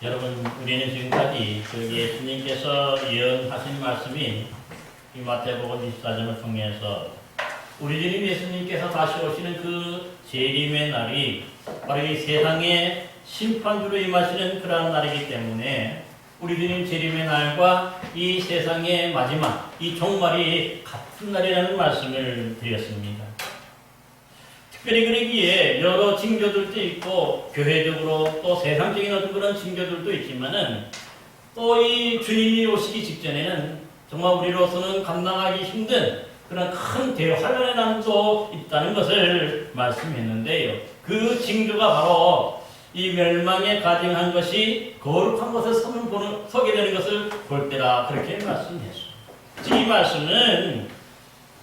여러분, 우리는 지금까지 그 예수님께서 예언하신 말씀인 이 마태복음 24장을 통해서 우리 주님 예수님께서 다시 오시는 그 재림의 날이 바로 이 세상의 심판주로 임하시는 그러한 날이기 때문에 우리 주님 재림의 날과 이 세상의 마지막, 이 종말이 같은 날이라는 말씀을 드렸습니다. 특별히 그러기에 여러 징조들도 있고 교회적으로 또 세상적인 어떤 그런 징조들도 있지만은 또 이 주님이 오시기 직전에는 정말 우리로서는 감당하기 힘든 그런 큰 대환란의 날도 있다는 것을 말씀했는데요. 그 징조가 바로 이 멸망에 가증한 것이 거룩한 곳에 서게 되는 것을 볼 때라 그렇게 말씀했습니다. 이 말씀은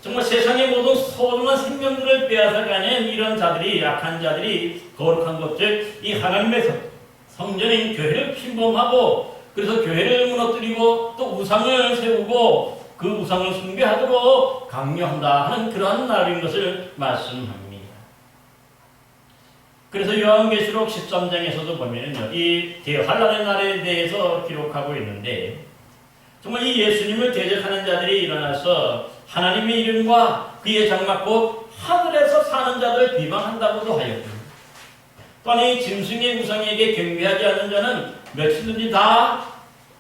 정말 세상의 모든 소중한 생명들을 빼앗아가는 이런 자들이, 약한 자들이 거룩한 것들, 이 하나님의 성전인 교회를 침범하고 그래서 교회를 무너뜨리고 또 우상을 세우고 그 우상을 숭배하도록 강요한다 하는 그러한 날인 것을 말씀합니다. 그래서 요한계시록 13장에서도 보면요, 이 대환란의 날에 대해서 기록하고 있는데 정말 이 예수님을 대적하는 자들이 일어나서 하나님의 이름과 그의 장막 곧 하늘에서 사는 자들 비방한다고도 하였고 또한 이 짐승의 우상에게 경배하지 않는 자는 며칠든지 다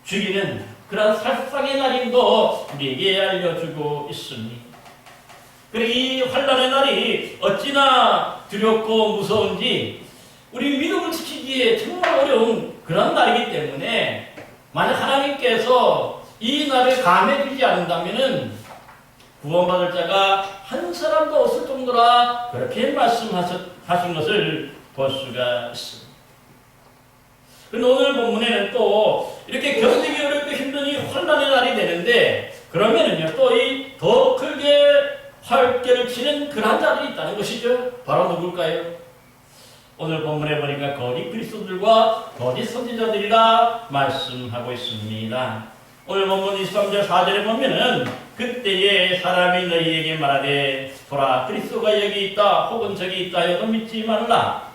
죽이는 그런 살상의 날임도 우리에게 알려주고 있습니다. 그리고 이 환란의 날이 어찌나 두렵고 무서운지 우리 믿음을 지키기에 정말 어려운 그런 날이기 때문에 만약 하나님께서 이 날을 감해주지 않는다면 구원받을 자가 한 사람도 없을 정도라 그렇게 말씀하신 것을 볼 수가 있습니다. 그런데 오늘 본문에는 또 이렇게 견디기 어렵고 힘든 이 환란의 날이 되는데 그러면은요 또 이 더 크게 활개를 치는 그런 자들이 있다는 것이죠. 바로 누굴까요? 오늘 본문에 보니까 거짓 그리스도들과 거짓 선지자들이라 말씀하고 있습니다. 오늘 본문 23절 4절에 보면은 그때에 사람이 너희에게 말하되 보라 그리스도가 여기 있다 혹은 저기 있다 해도 믿지 말라.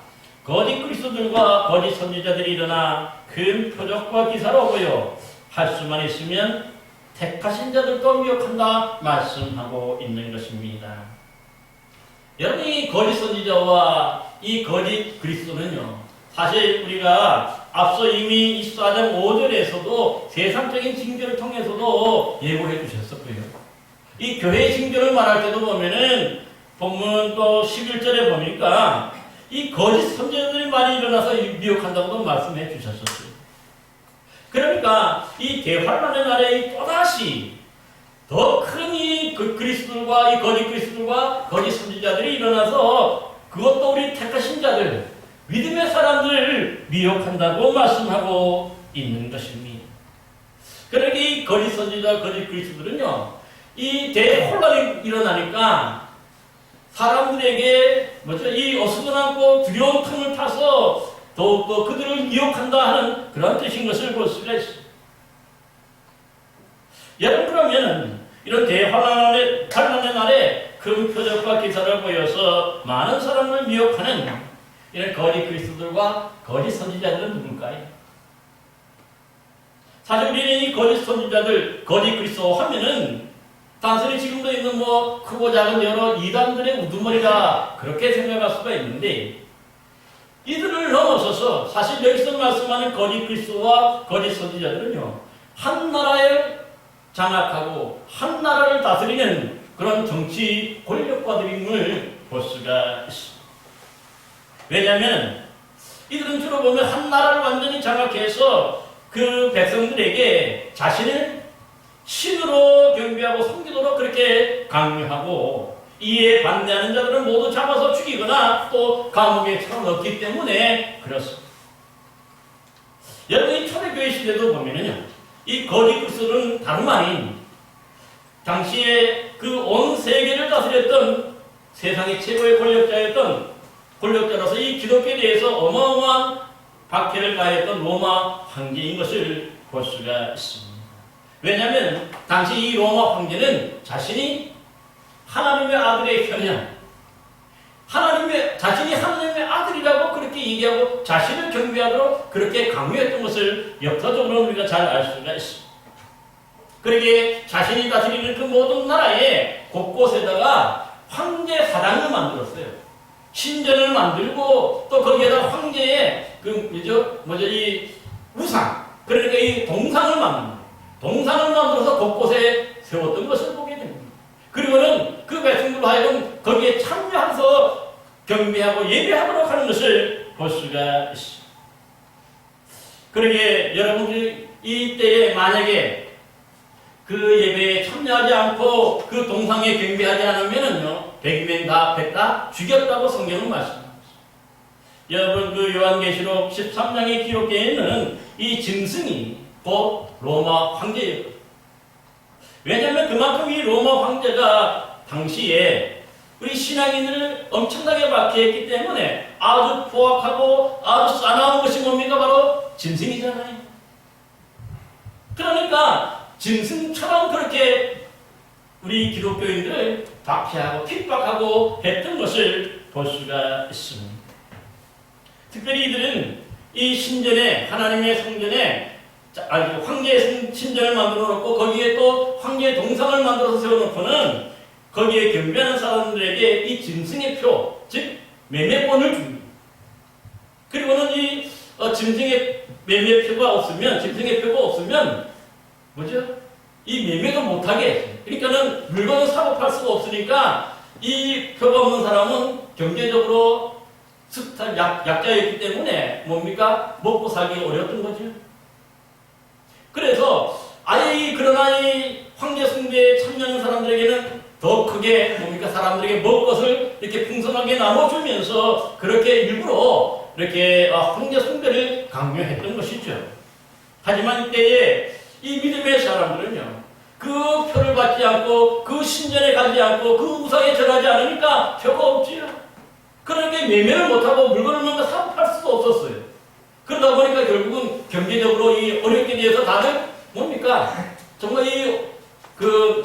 거짓 그리스도들과 거짓 선지자들이 일어나 큰 표적과 기사로 보여 할 수만 있으면 택하신 자들도 미혹한다 말씀하고 있는 것입니다. 여러분 이 거짓 선지자와 이 거짓 그리스도는요 사실 우리가 앞서 이미 24장 5절에서도 세상적인 징조를 통해서도 예고해 주셨었고요. 이 교회의 징조를 말할 때도 보면은 본문 또 11절에 보니까 이 거짓 선지자들이 많이 일어나서 미혹한다고도 말씀해 주셨었어요. 그러니까 이 대환란의 날에 또다시 더 큰 이 그리스도들과 이 거짓 그리스도들과 거짓 선지자들이 일어나서 그것도 우리 택하신 자들 믿음의 사람들을 미혹한다고 말씀하고 있는 것입니다. 그러니까 이 거짓 선지자, 거짓 그리스도들은요, 이 대혼란이 일어나니까 사람들에게 이 어수선하고 두려운 틈을 타서 더욱더 그들을 미혹한다 하는 그런 뜻인 것을 볼 수가 있습니다. 여러분 그러면은 이런 대환란의 날에 큰 표적과 기사를 보여서 많은 사람을 미혹하는 이런 거짓 그리스도들과 거짓 선지자들은 누굴까요? 사실 우리는 이 거짓 선지자들, 거짓 그리스도 하면은 단순히 지금도 있는 크고 작은 여러 이단들의 우두머리가 그렇게 생각할 수가 있는데 이들을 넘어서서 사실 여기서 말씀하는 거짓 그리스도와 거짓 선지자들은요 한 나라를 장악하고 한 나라를 다스리는 그런 정치 권력가들임을 볼 수가 있습니다. 왜냐하면 이들은 주로 보면 한 나라를 완전히 장악해서 그 백성들에게 자신을 신으로 경배하고 섬기도록 그렇게 강요하고 이에 반대하는 자들은 모두 잡아서 죽이거나 또 감옥에 쳐넣기 때문에 그렇습니다. 여러분 이 초대교회 시대도 보면은요 이 거짓 그리스도는 다름 아닌 당시에 그 온 세계를 다스렸던 세상의 최고의 권력자로서 이 기독교에 대해서 어마어마한 박해를 가했던 로마 황제인 것을 볼 수가 있습니다. 왜냐하면 당시 이 로마 황제는 자신이 하나님의 아들의 현현, 하나님의, 자신이 하나님의 아들이라고 그렇게 얘기하고 자신을 경배하도록 그렇게 강요했던 것을 역사적으로 우리가 잘 알 수가 있습니다. 그러기에 자신이 다스리는 그 모든 나라의 곳곳에다가 황제 사당을 만들었어요. 신전을 만들고 또 거기에다 황제의 이 우상, 그러니까 이 동상을 만듭니다. 동상을 만들어서 곳곳에 세웠던 것을 보게 됩니다. 그리고는 그 백성들로 하여금 거기에 참여해서 경배하고 예배하도록 하는 것을 볼 수가 있습니다. 그러기에 여러분들이 이때에 만약에 그 예배에 참여하지 않고 그 동상에 경배하지 않으면은요, 100명 다 죽였다고 성경은 말씀합니다. 여러분, 그 요한계시록 13장에 기록되어 있는 이 짐승이 곧 로마 황제예요. 왜냐하면 그만큼 이 로마 황제가 당시에 우리 신앙인을 엄청나게 박해했기 때문에 아주 포악하고 아주 싸나운 것이 뭡니까? 바로 짐승이잖아요. 그러니까 짐승처럼 그렇게 우리 기독교인들을 박해하고 핍박하고 했던 것을 볼 수가 있습니다. 특별히 이들은 이 신전에, 하나님의 성전에 황제의 신전을 만들어 놓고 거기에 또 황제의 동상을 만들어서 세워놓고는 거기에 경배하는 사람들에게 이 짐승의 표, 즉 매매권을 줍니다. 그리고는 이 짐승의 매매표가 없으면, 짐승의 표가 없으면 뭐죠? 이 매매도 못하게 했어요. 그러니까는 물건을 사고 팔 수가 없으니까 이 표가 없는 사람은 경제적으로 약자였기 때문에 뭡니까? 먹고 살기 어려웠던 거죠. 그래서 그러나 이 황제 숭배에 참여하는 사람들에게는 더 크게 뭡니까? 사람들에게 먹을 것을 이렇게 풍성하게 나눠주면서 그렇게 일부러 이렇게 황제 숭배를 강요했던 것이죠. 하지만 이때에 이 믿음의 사람들은요, 그 표를 받지 않고 그 신전에 가지 않고 그 우상에 절하지 않으니까 표가 없지요. 그러니까 매매를 못하고 물건을 뭔가 사고 팔 수도 없었어요. 그러다 보니까 결국은 경제적으로 이 어렵게 돼서 다들 뭡니까? 정말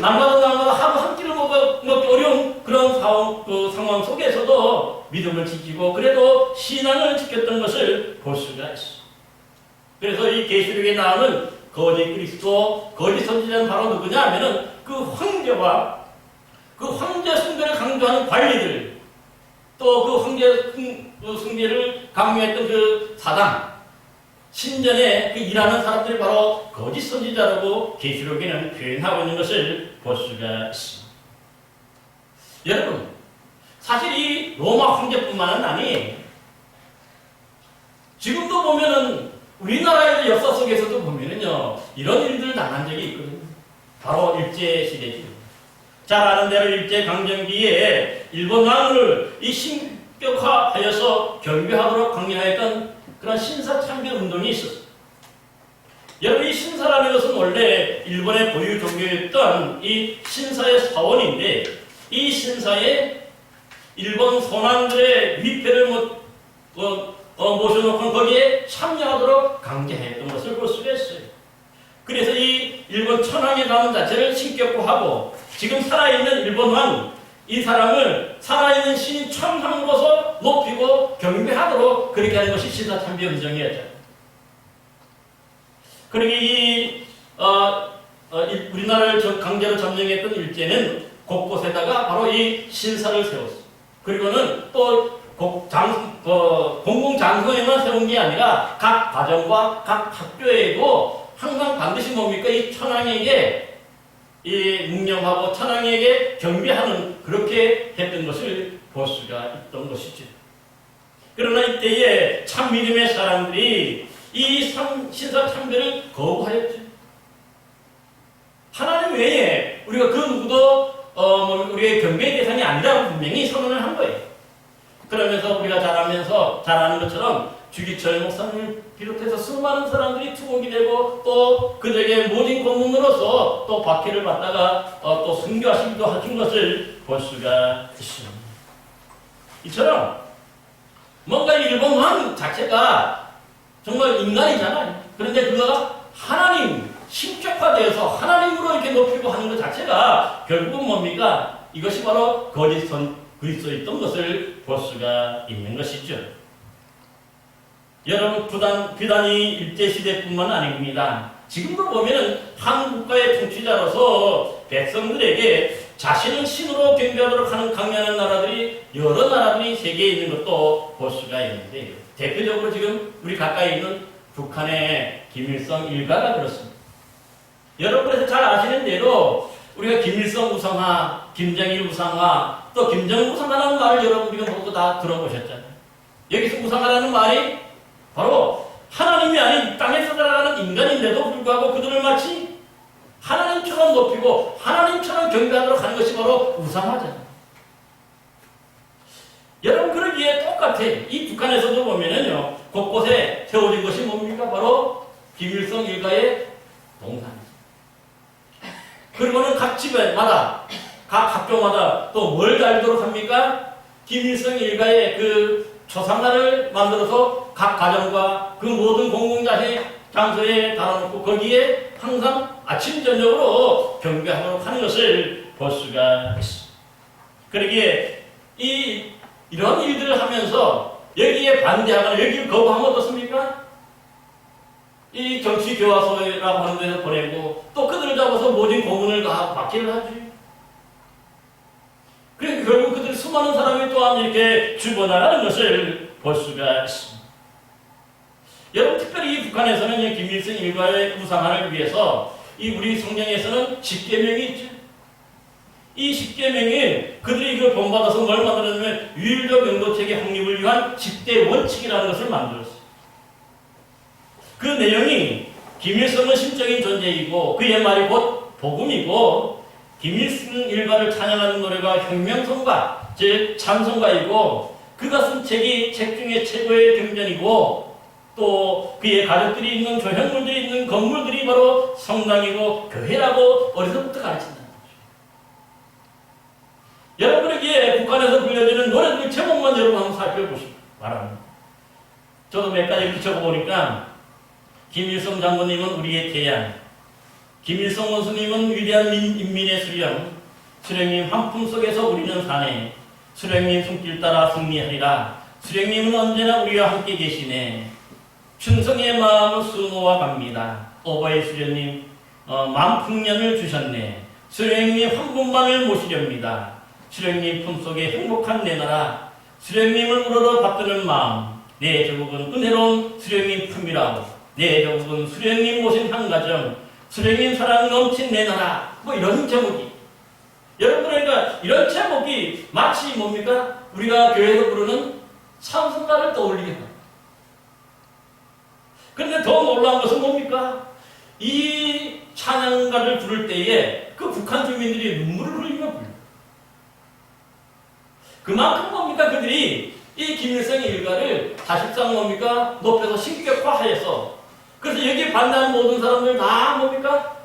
남마다 하루 한 끼를 먹기 어려운 그런 상황 속에서도 믿음을 지키고 그래도 신앙을 지켰던 것을 볼 수가 있습니다. 그래서 이 계시록에 나오는 거짓 그리스도, 거짓 선지자는 바로 누구냐 하면은 그 황제와 그 황제 숭배를 강조하는 관리들, 또 그 황제 숭배를 강요했던 그 사당, 신전에 그 일하는 사람들이 바로 거짓 선지자라고 계시록에는 표현하고 있는 것을 볼 수가 있습니다. 여러분, 사실 이 로마 황제뿐만은 아니, 지금도 보면은 우리나라의 역사 속에서도 보면은요, 이런 일들을 당한 적이 있거든요. 바로 일제시대죠. 잘 아는 대로 일제강점기에 일본 왕을 이 신격화하여서 경배하도록 강요했던 그런 신사참배 운동이 있었어요. 여러분, 이 신사라는 것은 원래 일본의 고유 종교였던 이 신사의 사원인데, 이 신사에 일본 선왕들의 위패를 모셔놓고 거기에 참여하도록 강제했던 것을 볼 수가 있어요. 그래서 이 일본 천황의 가문 자체를 신격화하고 지금 살아있는 일본 왕, 이 사람을 살아있는 신인 천황으로서 높이고 경배하도록 그렇게 하는 것이 신사참배 운동이었죠. 그러기 우리나라를 강제로 점령했던 일제는 곳곳에다가 바로 이 신사를 세웠어요. 그리고는 또 공공장소에만 세운 게 아니라 각 가정과 각 학교에도 항상 반드시 뭡니까? 이 천황에게 이 묵념하고 천황에게 경배하는 그렇게 했던 것을 볼 수가 있던 것이죠. 그러나 이때에 참 믿음의 사람들이 이 신사 참배를 거부하였죠. 하나님 외에 우리가 그 누구도 우리의 경배의 대상이 아니라고 분명히 선언을 한 거예요. 그러면서 우리가 잘 아는 것처럼 주기철 목사님을 비롯해서 수많은 사람들이 투옥이 되고 또 그들에게 모진 고문으로서 또 박해를 받다가 또 순교하시기도 하신 것을 볼 수가 있습니다. 이처럼 뭔가 일본 왕 자체가 정말 인간이잖아요. 그런데 그가 하나님, 신격화되어서 하나님으로 이렇게 높이고 하는 것 자체가 결국은 뭡니까? 이것이 바로 거짓 그리스도에 있던 것을 볼 수가 있는 것이죠. 여러분, 비단이 일제시대뿐만 아닙니다. 지금도 보면 한국가의 통치자로서 백성들에게 자신을 신으로 경배하도록 하는 강력한 나라들이 여러 나라들이 세계에 있는 것도 볼 수가 있는데, 대표적으로 지금 우리 가까이 있는 북한의 김일성 일가가 그렇습니다. 여러분께서 잘 아시는 대로 우리가 김일성 우상화, 김정일 우상화, 또 김정은 우상화라는 말을 여러분 우리가 모두 다 들어보셨잖아요. 여기서 우상화라는 말이 바로 하나님이 아닌 땅에서 살아가는 인간인데도 불구하고 그들을 마치 하나님처럼 높이고 하나님처럼 경배하도록 하는 것이 바로 우상화잖아요. 여러분, 그러기에 똑같아. 이 북한에서도 보면은요, 곳곳에 세워진 것이 뭡니까? 바로 김일성 일가의 동상이죠. 그리고는 각 집마다, 각 학교마다 또 뭘 달도록 합니까? 김일성 일가의 그 초상화를 만들어서 각 가정과 그 모든 장소에 달아놓고 거기에 항상 아침, 저녁으로 경배하도록 하는 것을 볼 수가 있습니다. 그러기에 이런 일들을 하면서 여기에 반대하거나 여기를 거부하면 어떻습니까? 이 정치교화소라고 하는 데서 보내고 또 그들을 잡아서 모진 고문을 받기를 하지. 그러니까 결국 그들 수많은 사람이 또한 이렇게 죽어나가는 것을 볼 수가 있습니다. 여러분, 특별히 이 북한에서는 김일성 일가의 우상화를 위해서 이 우리 성경에서는 십계명이 있죠. 이 십계명이 그들이 이걸 본받아서 뭘 만들었냐면 유일적 영도체계 확립을 위한 10대 원칙이라는 것을 만들었어요. 그 내용이 김일성은 신적인 존재이고 그의 말이 곧 복음이고 김일성 일가를 찬양하는 노래가 혁명성가, 즉 찬송가이고 그가 쓴 책이 책 중에 최고의 경전이고 또 그의 가족들이 있는 조형물들이 있는 건물들이 바로 성당이고 교회라고 어려서부터 가르친다. 여러분에게 북한에서 불려지는 노래들 제목만 여러분 한번 살펴보시기 바랍니다. 저도 몇 가지 적어보니까 김일성 장군님은 우리의 태양, 김일성 원수님은 위대한 인민의 수령, 수령님 한품 속에서 우리는 사네, 수령님 손길 따라 승리하리라, 수령님은 언제나 우리와 함께 계시네, 충성의 마음을 수놓아 갑니다. 오바의 수령님 만풍년을 주셨네, 수령님 한 분만을 모시렵니다. 수령님 품속에 행복한 내 나라, 수령님을 우러러 받드는 마음, 내 조국은 은혜로운 수령님 품이라고, 내 조국은 수령님 모신 한 가정, 수령님 사랑 넘친 내 나라, 뭐 이런 제목이. 여러분, 그러니까 이런 제목이 마치 뭡니까? 우리가 교회에서 부르는 찬송가를 떠올리게 합니다. 그런데 더 놀라운 것은 뭡니까? 이 찬양가를 부를 때에 그 북한 주민들이 눈물을 흘리며 불러요. 그만큼 뭡니까? 그들이 이 김일성 일가를 사실상 뭡니까? 높여서 신격화하여서, 그래서 여기 반대하는 모든 사람들 다 뭡니까?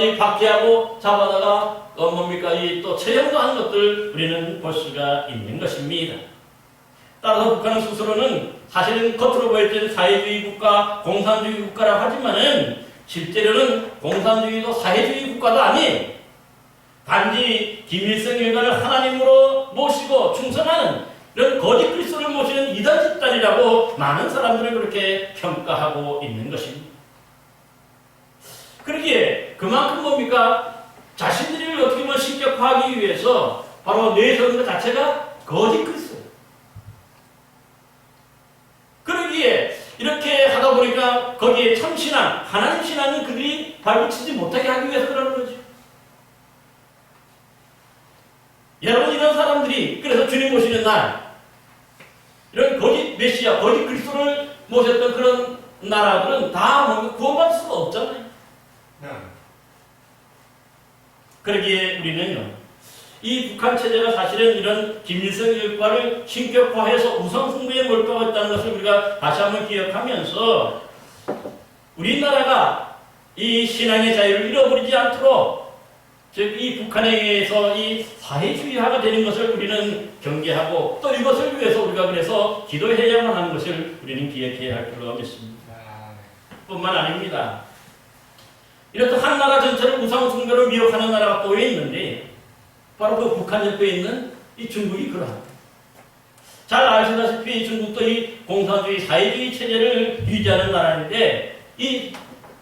이 박해하고 잡아다가 뭡니까? 이 또 처형도 하는 것들 우리는 볼 수가 있는 것입니다. 따라서 북한은 스스로는 사실은 겉으로 보일 때는 사회주의 국가, 공산주의 국가라고 하지만은 실제로는 공산주의도 사회주의 국가도 아닌 단지 김일성 일가를 하나님으로 모시고 충성하는 이런 거짓 그리스도를 모시는 이단 집단이라고 많은 사람들은 그렇게 평가하고 있는 것입니다. 그러기에 그만큼 뭡니까? 자신들을 어떻게 보면 신격화하기 위해서 바로 내세우는 것 자체가 거짓 그리스도. 그러기에 이렇게 하다 보니까 거기에 참신앙, 하나님 신앙은 그들이 발붙이지 못하게 하기 위해서 그러는 거죠. 여러분, 이런 사람들이 그래서 주님 오시는 날 이런 거짓 메시아, 거짓 그리스도를 모셨던 그런 나라들은 다 구원받을 수가 없잖아요. 그러기에 우리는요, 이 북한 체제가 사실은 이런 김일성 일가를 신격화해서 우상숭배에 몰두하고 있다는 것을 우리가 다시 한번 기억하면서 우리나라가 이 신앙의 자유를 잃어버리지 않도록, 즉 이 북한에 의해서 이 사회주의화가 되는 것을 우리는 경계하고 또 이것을 위해서 우리가 그래서 기도해야만 하는 것을 우리는 기억해야 할 줄로 믿습니다. 뿐만 아닙니다. 이렇듯 한 나라 전체를 우상숭배로 미혹하는 나라가 또 있는데 바로 그 북한 옆에 있는 이 중국이 그러합니다. 잘 아시다시피 중국도 이 공산주의 사회주의 체제를 유지하는 나라인데 이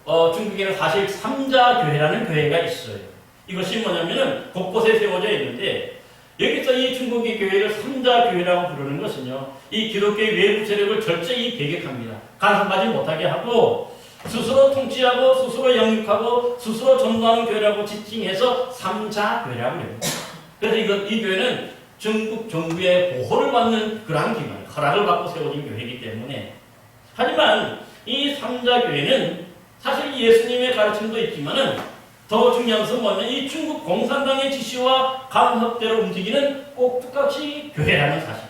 중국에는 사실 삼자교회라는 교회가 있어요. 이것이 뭐냐면은 곳곳에 세워져 있는데 여기서 이 중국의 교회를 삼자교회라고 부르는 것은요, 이 기독교의 외부 세력을 철저히 배격합니다. 간섭하지 못하게 하고 스스로 통치하고 스스로 영육하고 스스로 전도하는 교회라고 지칭해서 삼자교회라고 해요. 그래서 이 교회는 중국 정부의 보호를 받는 그러한 기관, 허락을 받고 세워진 교회이기 때문에, 하지만 이 삼자교회는 사실 예수님의 가르침도 있지만은 더 중요한 것은 뭐냐면 이 중국 공산당의 지시와 간섭대로 움직이는 꼭두각시 교회라는 사실.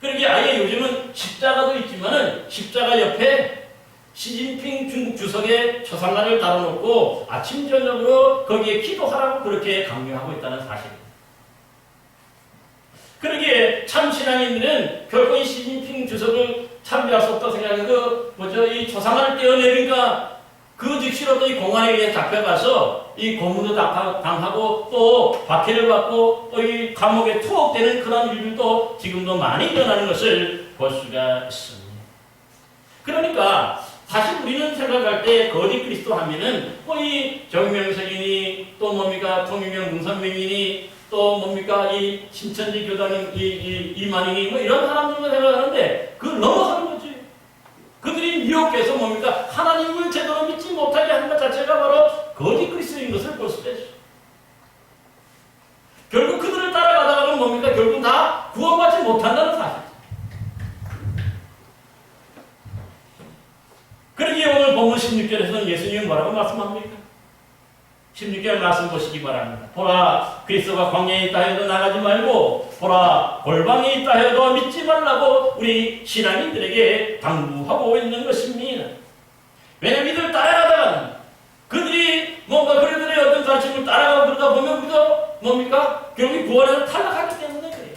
그러게 아예 요즘은 십자가도 있지만은 십자가 옆에 시진핑 중국 주석의 초상화를 달아놓고 아침 저녁으로 거기에 기도하라고 그렇게 강요하고 있다는 사실. 그러기에 참 신앙인들은 결코 이 시진핑 주석을 참배할 수 없다고 생각해서 이 초상화를 떼어내니까 그 즉시로도 이 공안에 잡혀가서 이 고문도 당하고 또 박해를 받고 또 이 감옥에 투옥되는 그런 일들도 지금도 많이 일어나는 것을 볼 수가 있습니다. 그러니까 사실 우리는 생각할 때 거짓 그리스도 하면은 이 정명석이니 또 뭡니까 통일명 문선명이니 또 뭡니까 이 신천지 교단인 이만희니 뭐 이런 사람들만 생각하는데 그걸 넘어서는 거지. 그들이 미혹해서 뭡니까 하나님을 제대로 믿지 못하게 하는 것 자체가 바로 거짓 그리스도인 것을 볼 수가 있어. 결국 그들을 따라가다가는 뭡니까 결국 다 구원받지 못한다는 사실. 그러기에 오늘 본문 16절에서는 예수님은 뭐라고 말씀합니까? 16절 말씀 보시기 바랍니다. 보라, 그리스도가 광야에 있다 해도 나가지 말고 보라, 골방에 있다 해도 믿지 말라고 우리 신앙인들에게 당부하고 있는 것입니다. 왜냐하면 이들 따라가다가는 그들이 뭔가 그들의 어떤 가르침을 따라가고 그러다 보면 우리도 뭡니까? 결국 구원에서 탈락하기 때문에 그래요.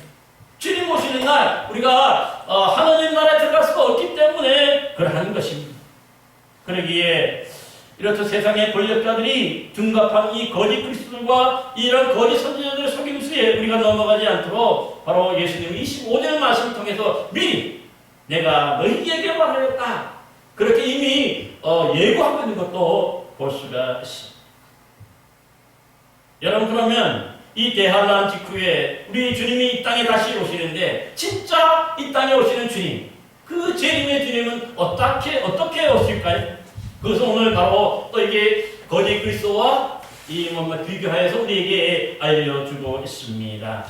주님 오시는 날 우리가 하나님 나라에 들어갈 수가 없기 때문에 그러는 것입니다. 그러기에 이렇듯 세상의 권력자들이 둔갑한 이 거짓 그리스도들과 이런 거짓 선지자들의 속임수에 우리가 넘어가지 않도록 바로 예수님의 25절 말씀을 통해서 미리 내가 너희에게 말하였다. 그렇게 이미 예고하고 있는 것도 볼 수가 있습니다. 여러분 그러면 이 대환란 직후에 우리 주님이 이 땅에 다시 오시는데 진짜 이 땅에 오시는 주님, 그 재림의 주님은 어떻게 오실까요? 그것은 오늘 바로 또 이게 거짓 그리스도와 비교하여서 우리에게 알려주고 있습니다.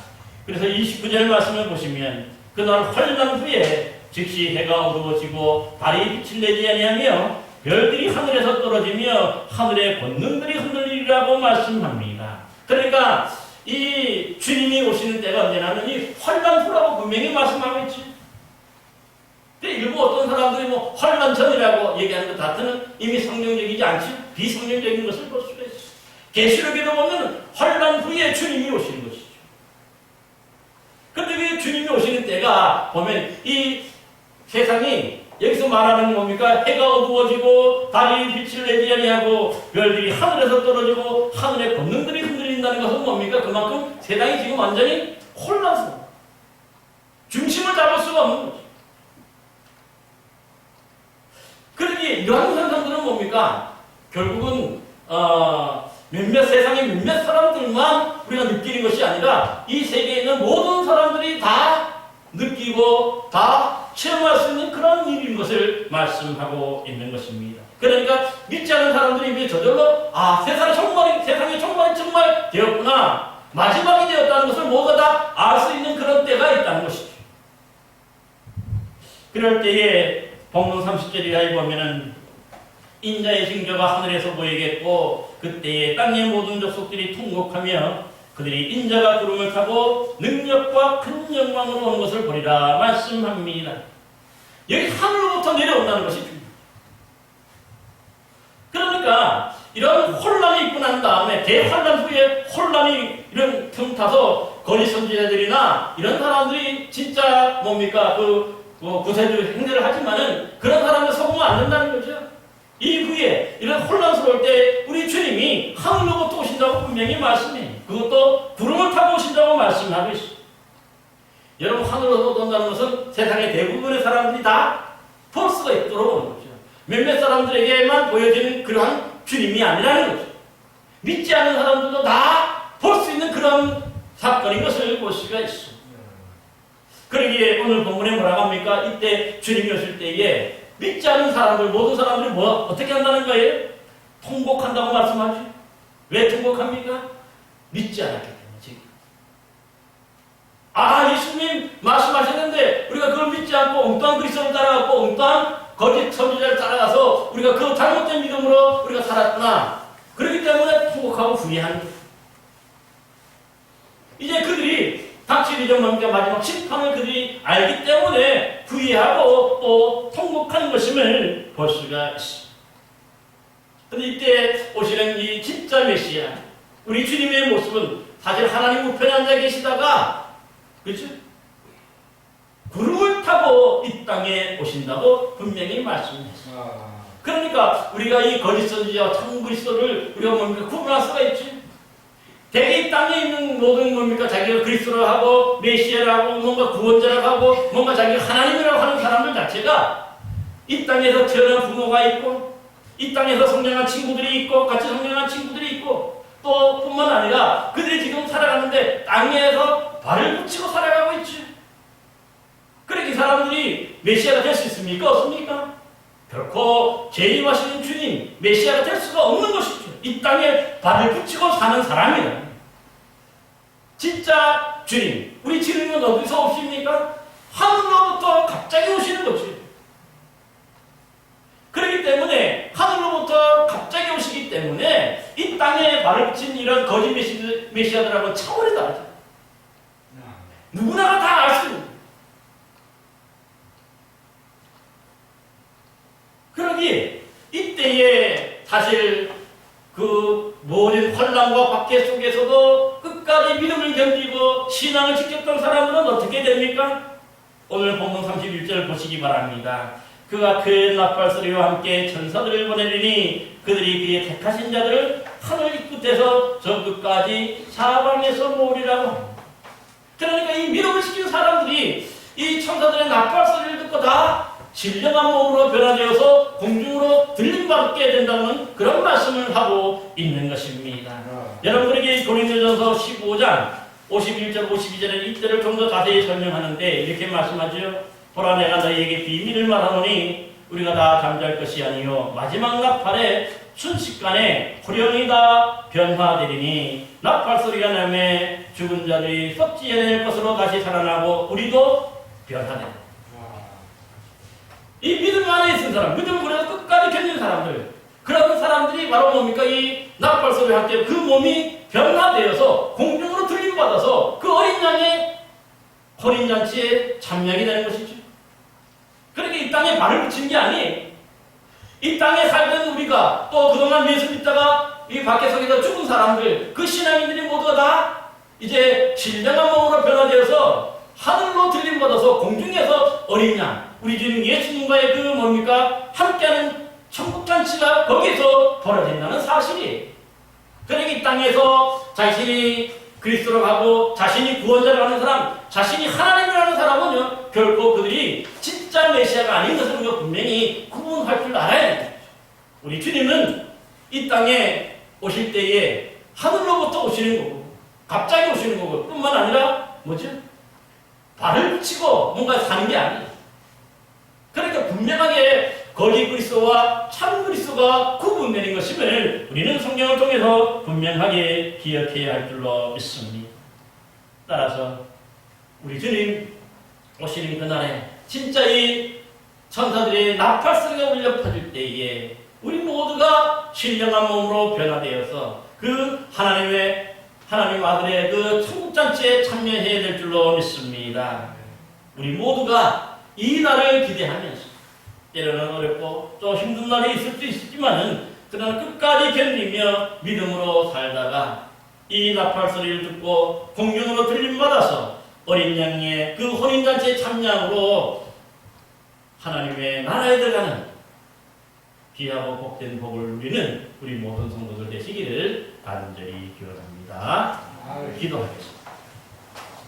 그래서 29절 말씀을 보시면 그날 환란 후에 즉시 해가 어두워지고 달이 빛을 내지 아니하며 별들이 하늘에서 떨어지며 하늘의 권능들이 흔들리리라고 말씀합니다. 그러니까 이 주님이 오시는 때가 언제냐면 이 환란 후라고 분명히 말씀하고 있지. 근데 일부 어떤 사람들이 환란 전이라고 얘기하는 것 같으면 이미 성경적이지 않지 비성경적인 것을 볼 수가 있어요. 계시록에도 보면 환란 후에 주님이 오시는 것이죠. 그런데 그 주님이 오시는 때가 보면 이 세상이 여기서 말하는 뭡니까? 해가 어두워지고 달이 빛을 내지 아니하고 별들이 하늘에서 떨어지고 하늘의 권능들이 흔들린다는 것은 뭡니까? 그만큼 세상이 지금 완전히 혼란스러워. 중심을 잡을 수가 없는 거죠. 그러기에 이러한 현상들은 뭡니까? 결국은 세상의 몇몇 사람들만 우리가 느끼는 것이 아니라 이 세계에 있는 모든 사람들이 다 느끼고 다 체험할 수 있는 그런 일인 것을 말씀하고 있는 것입니다. 그러니까 믿지 않은 사람들이 이제 저절로 세상의 총괄이 정말 되었구나, 마지막이 되었다는 것을 모두가 다 알 수 있는 그런 때가 있다는 것이죠. 그럴 때에 본문 30절 이하에 보면은 인자의 징조가 하늘에서 보이겠고 그때에 땅의 모든 족속들이 통곡하며 그들이 인자가 구름을 타고 능력과 큰 영광으로 오는 것을 보리라 말씀합니다. 여기 하늘로부터 내려온다는 것이 중요합니다. 그러니까 이런 혼란이 있고 난 다음에 대환란 후에 혼란이 이런 틈 타서 거짓 선지자들이나 이런 사람들이 진짜 구세주 행세를 하지만은 그런 사람들 속으면 안 된다는 거죠. 이후에 이런 혼란스러울 때 우리 주님이 하늘로부터 오신다고 분명히 말씀해요. 그것도 구름을 타고 오신다고 말씀하고 있어요. 여러분, 하늘로 돈다는 것은 세상의 대부분의 사람들이 다 볼 수가 있도록 하는 거죠. 몇몇 사람들에게만 보여지는 그러한 주님이 아니라는 거죠. 믿지 않는 사람들도 다 볼 수 있는 그런 사건인 것을 볼 수가 있어. 그러기에 오늘 본문에 뭐라고 합니까? 이때 주님이 오실 때에 믿지 않는 사람들, 모든 사람들이 어떻게 한다는 거예요? 통곡한다고 말씀하죠. 왜 통곡합니까? 믿지 않았기 때문에. 지금. 예수님 말씀하셨는데 우리가 그걸 믿지 않고 엉뚱한 그리스도를 따라가고 엉뚱한 거짓 선지자를 따라가서 우리가 그 잘못된 믿음으로 우리가 살았구나. 그렇기 때문에 통곡하고 후회하는 거예요. 이제 그들이 닥칠 일정만과 마지막 심판을 그들이 알기 때문에 후회하고 또 통곡하는 것임을 볼 수가 있습니다. 그런데 이때 오시는 이 진짜 메시아, 우리 주님의 모습은 사실 하나님 우편에 앉아 계시다가, 그렇죠? 구름을 타고 이 땅에 오신다고 분명히 말씀했습니다. 그러니까 우리가 이 거짓 선지자와 참 그리스도를 우리가 뭡니까? 구분할 수가 있지. 대개 이 땅에 있는 모든 뭡니까? 자기가 그리스도를 하고 메시아라고 뭔가 구원자라고 하고 뭔가 자기가 하나님이라고 하는 사람들 자체가 이 땅에서 태어난 부모가 있고 이 땅에서 성장한 친구들이 있고 같이 성장한 친구들이 있고 또 뿐만 아니라 그들이 지금 살아가는데 땅에서 발을 붙이고 살아가고 있지. 그렇게 사람들이 메시아가 될 수 있습니까? 없습니까? 결코 재림하시는 주님, 메시아가 될 수가 없는 것이죠. 이 땅에 발을 붙이고 사는 사람이다. 진짜 주님, 우리 주님은 어디서 오십니까? 하늘로부터 갑자기 오시는 거지. 그렇기 때문에 하늘로부터 갑자기 오시기 때문에 이 땅에 발을 붙인 이런 거짓 메시아들하고 차원이 다르죠. 누구나 다 알 수 있는. 그러니 이때에 사실 그 모든 혼란과 박해 속에서도 끝까지 믿음을 견디고 신앙을 지켰던 사람들은 어떻게 됩니까? 오늘 본문 31절 보시기 바랍니다. 그가 큰 나팔소리와 함께 천사들을 보내리니 그들이 그의 택하신 자들을 하늘 이 끝에서 저 끝까지 사방에서 모으리라고. 그러니까 이 믿음을 지킨 사람들이 이 천사들의 나팔소리를 듣고 다 신령한 몸으로 변화되어서 공중으로 들림받게 된다는 그런 말씀을 하고 있는 것입니다. 여러분에게 고린도전서 15장 51절 52절에 이때를 좀 더 자세히 설명하는데 이렇게 말씀하죠. 보라 내가 너희에게 비밀을 말하노니 우리가 다 잠잘 것이 아니요 마지막 나팔에 순식간에 호령이 다 변화되리니 나팔소리가 나매 죽은 자들이 썩지 않을 것으로 다시 살아나고 우리도 변화된다. 이 믿음 안에 있는 사람, 믿음을 그래서 끝까지 견디는 사람들, 그런 사람들이 바로 뭡니까? 이 나팔소리와 함께 그 몸이 변화되어서 공중으로 들림받아서 그 어린 양의 혼인잔치에 참여하게 되는 것이죠. 그러니까 이 땅에 발을 붙인 게 아니에요. 이 땅에 살던 우리가 또 그동안 예수 믿다가 이 밖에 서기다 죽은 사람들, 그 신앙인들이 모두가 다 이제 신령한 몸으로 변화되어서 하늘로 들림받아서 공중에서 어린 양, 우리 주님 예수님과의 그 뭡니까? 함께하는 천국잔치가 거기서 벌어진다는 사실이. 그러니까 이 땅에서 자신이 그리스도로 가고 자신이 구원자를 하는 사람, 자신이 하나님이라는 사람은요, 결코 그들이 진짜 메시아가 아닌 것을 우리가 분명히 구분할 줄 알아야 됩니다. 우리 주님은 이 땅에 오실 때에 하늘로부터 오시는 거고, 갑자기 오시는 거고, 뿐만 아니라 뭐죠? 발을 붙이고 뭔가 사는 게 아니에요. 그러니까 분명하게 거짓 그리스도와 참 그리스도가 구분되는 것임을 우리는 성경을 통해서 분명하게 기억해야 할 줄로 믿습니다. 따라서 우리 주님 오시는 그날에 진짜 이 천사들의 나팔소리가 울려 퍼질 때에 우리 모두가 신령한 몸으로 변화되어서 그 하나님 아들의 그 천국잔치에 참여해야 될 줄로 믿습니다. 우리 모두가 이 날을 기대하면서 때로는 어렵고 또 힘든 날이 있을 수 있지만은 그러나 끝까지 견디며 믿음으로 살다가 이 나팔소리를 듣고 공중으로 들림받아서 어린 양의 그 혼인잔치에 참여함으로 하나님의 나라에 들어가는 귀하고 복된 복을 누리는 우리 모든 성도들 되시기를 간절히 기원합니다. 기도하겠습니다.